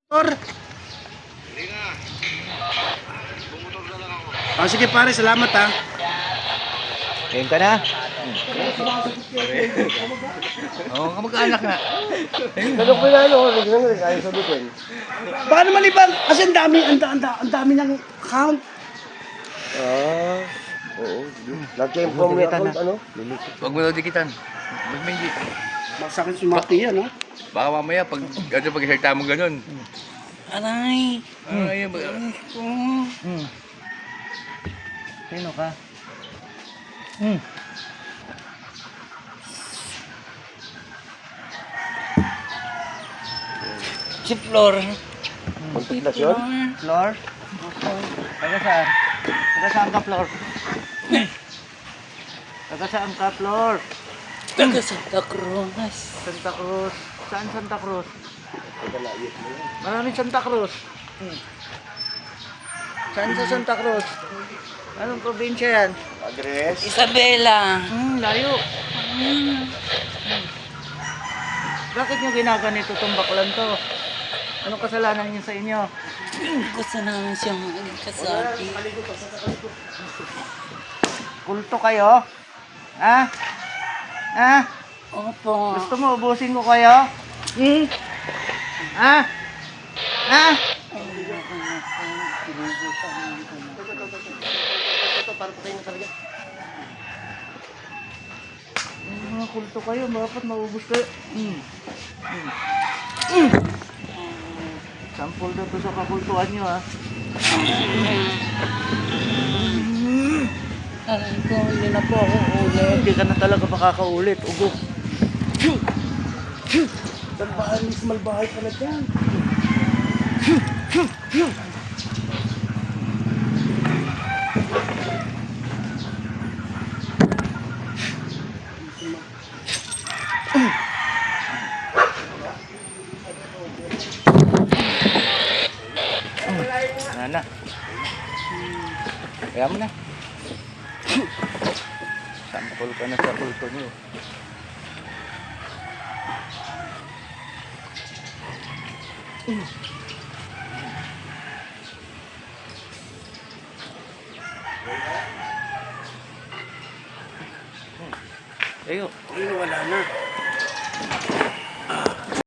Or, Hindi na. Bumutor na lang ako. sige pare, salamat ha. Ngayon ka na? Oo, kamag-anak na. Ganun ko na ano, ayaw sagutin. Baka naman iba, kasi ang dami niyang account. Ah, oo. Nag-inform yung account, ano? Huwag mo daw dikitan. Ba't may hindi? Baksakin sumati yan ha. Baka mamaya, pag pag-isalita mo ganun. Aray. Ay, Sino ka? Si Flor. Kontemplation? Flor? Taga saan? Taga saan ka, Flor? Taga saan ka, Flor? Taga Santa Cruz. Santa Cruz. Saan Santa Cruz? Maraming Santa Cruz. Saan sa Santa Cruz? Anong probinsya yan? Address? Isabela. Layo. Bakit nyo ginaganito itong baklan to? Anong kasalanan niyo sa inyo? Gusto namin siyang kasabi. Kulto kayo? Ha? Ha? Opo. Gusto mo ubusin ko kayo? Ha? Ha? Mga kulto kayo, dapat maubos kayo. Sampol na to sa kakultuan nyo ha. Aray ko, hindi na po ako ulit. Hindi ka na talaga makakaulit. Ugo. Malbahay, malbahay pala dyan. Nana. Kaya mo na. Sampol ka na sa kulto niyo. Ayo, wala na.